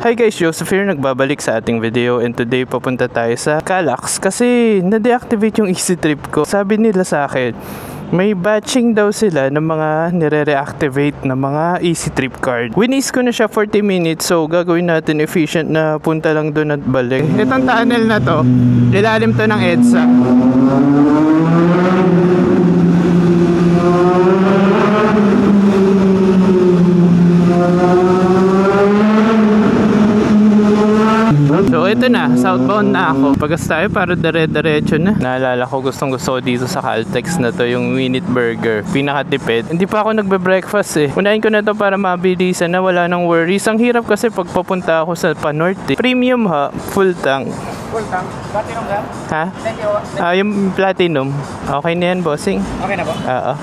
Hi guys, Joseph here, nagbabalik sa ating video, and today papunta tayo sa Calax kasi na-deactivate yung Easy Trip ko. Sabi nila sa akin, may batching daw sila ng mga nire-reactivate na mga Easy Trip card. Winis ko na siya 40 minutes, so gagawin natin efficient na punta lang doon at balik. Itong tunnel na to, ilalim to ng EDSA. So ito na, southbound na ako. Pagkas tayo para dire-diretso na. Naalala ko, gustong gusto ko dito sa Caltex na to, yung Minute Burger. Pinakatipid. Hindi pa ako nagbe-breakfast eh. Unahin ko na to para mabilisan na, wala nang worries. Ang hirap kasi pag papunta ako sa Panorte. Premium ha, full tank. Full tank? Platinum lang? Ha? Yung platinum. Okay na yan, bossing? Okay na po? Oo.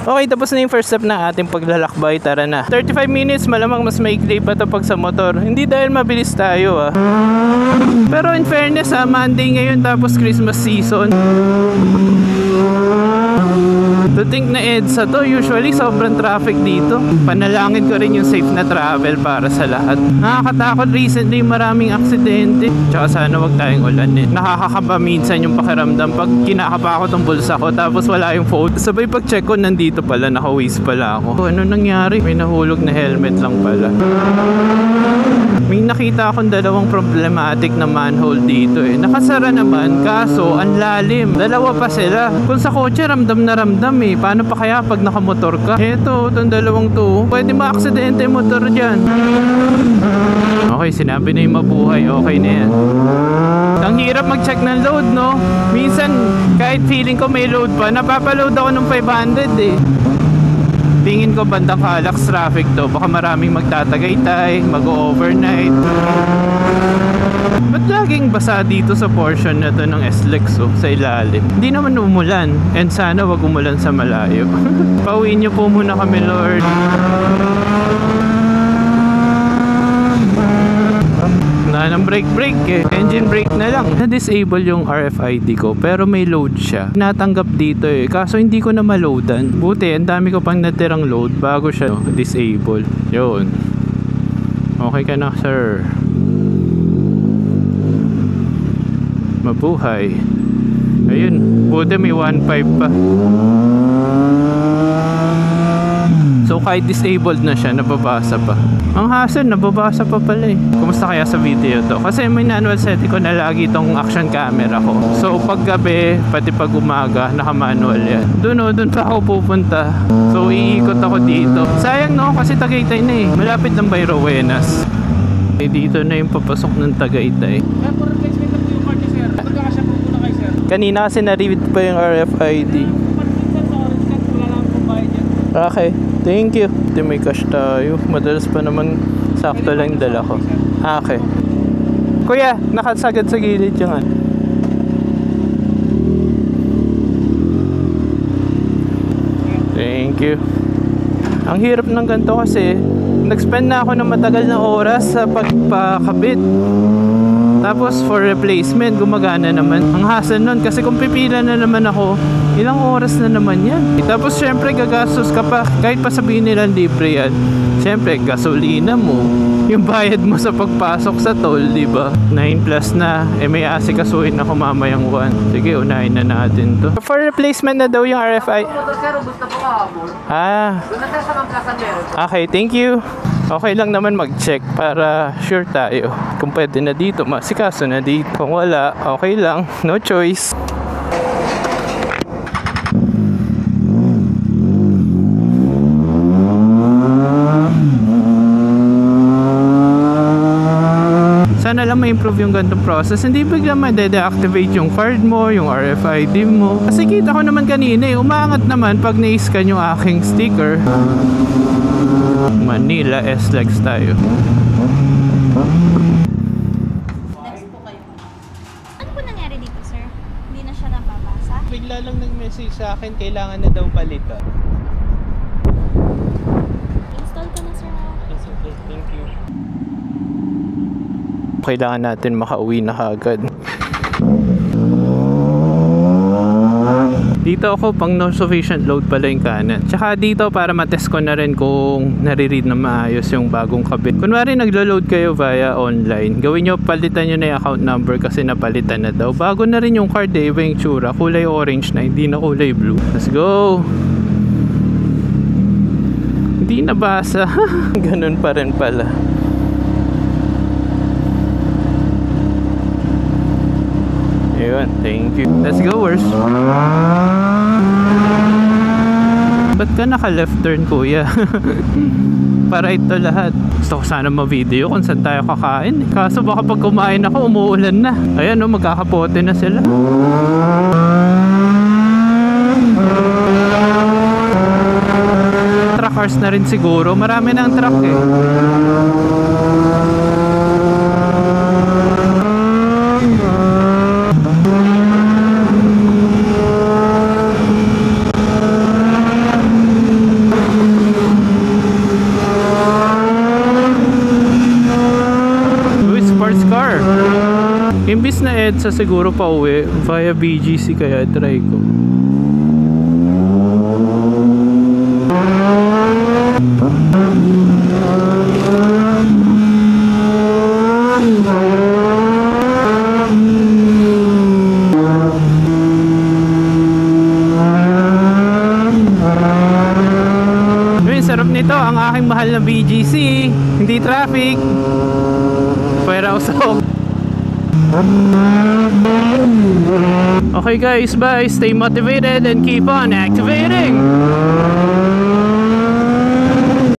Okay, tapos na yung first step na ating paglalakbay. Tara na. 35 minutes, malamang mas maikli pa to pag sa motor. Hindi dahil mabilis tayo ah. Pero in fairness ah, Monday ngayon tapos Christmas season. To think na EDSA to, usually sobrang traffic dito. Panalangin ko rin yung safe na travel para sa lahat. Nakakatakot recently, maraming aksidente. Tsaka sana wag tayong ulan eh. Nakakakaba minsan yung pakiramdam pag kinakapa ako tong bulsa ko tapos wala yung phone. Sabay pag check ko, nandito pala, naka-waste pala ako. Ano nangyari? May nahulog na helmet lang pala. May nakita akong dalawang problematic na manhole dito eh. Nakasara naman, kaso ang lalim. Dalawa pa sila. Kung sa kotse, ramdam na ramdam eh. Paano pa kaya pag nakamotor ka? Eto, itong dalawang to. Pwede ma-aksidente yung motor dyan. Okay, sinabi na yung mabuhay. Okay na yan. Ang hirap mag-check ng load, no? Minsan, kahit feeling ko may load pa, napapaload ako ng 500 eh. Tingin ko bandang Calax traffic to. Baka maraming magtatagaytay, mag-overnight. Ba't laging basa dito sa portion na to ng SLEX oh, sa ilalim? Hindi naman umulan. And sana wag umulan sa malayo. Pauwiin niyo po muna kami, Lord. Wala nang brake eh. Engine brake na lang. Na-disable yung RFID ko pero may load siya. Natanggap dito eh. Kaso hindi ko na ma-loadan. Buti, ang dami ko pang natirang load bago siya disable. Yun. Okay ka na, sir. Mabuhay. Ayun. Buti may 1.5 pa. So kahit disabled na siya, nababasa pa. Ang hassle, nababasa pa pala eh. Kumusta kaya sa video to? Kasi may manual setting ko na lagi itong action camera ko. So pag gabi, pati pag umaga, naka-manual yan. Doon pa ako pupunta. So iikot ako dito. Sayang no, kasi Tagaytay na eh. Malapit lang by Rowenas. Eh dito na yung papasok ng Tagaytay. Kanina kasi na-read pa yung RFID. Okay. Thank you. Hindi may cash tayo. Madalas pa naman sakto lang dala ko. Okay. Kuya, nakasagad sa gilid yung ano. Thank you. Ang hirap ng ganito kasi nag-spend na ako ng matagal na oras sa pagpakabit. Tapos for replacement, gumagana naman. Ang hassle nun kasi kung pipila na naman ako, ilang oras na naman yan. Tapos syempre gagastos ka pa. Kahit pa sabihin nila libre yan, syempre gasolina mo, yung bayad mo sa pagpasok sa toll, diba? 9 plus na. Eh may asikasuhin ako mamayang 1. Sige, unahin na natin to. For replacement na daw yung RFI. Ah. Okay, thank you. Okay lang naman mag-check para sure tayo. Kung pwede na dito, masikaso na dito. Kung wala, okay lang. No choice. Sana lang ma-improve yung ganitong process. Hindi biglang ma-deactivate yung card mo, yung RFID mo. Kasi kita ko naman kanina eh, umaangat naman pag na-scan yung aking sticker. Manila SLEX tayo. Next po kayo. Ano po nangyari dito, sir? Hindi na siya nababasa? Bigla lang nag-message sa akin, kailangan na daw palitan. Install ko na, sir. Okay, thank you. Kailangan natin makauwi na kaagad. Dito ako pang no sufficient load pala yung kanan. Tsaka dito para matest ko na rin kung nare-read na maayos yung bagong kabit. Kunwari naglo-load kayo via online, gawin nyo, palitan nyo na yung account number kasi napalitan na daw. Bago na rin yung card eh, iba yung tsura. Kulay orange na, hindi na kulay blue. Let's go! Hindi nabasa. Ganun pa rin pala. Ayun, thank you. Let's go, worse. Ba't ka naka-left turn, kuya? Para ito lahat. Gusto ko sana ma-video kung saan tayo kakain. Kaso baka pag kumain ako, umuulan na. Ayan o, magkakapote na sila. Truck cars na rin siguro. Marami na ang truck eh. Imbis na EDSA siguro pa uwi via BGC kaya try ko. Uy, sarap nito ang aking mahal na BGC. Hindi traffic. Pwera usok. Okay guys, bye. Stay motivated and keep on activating.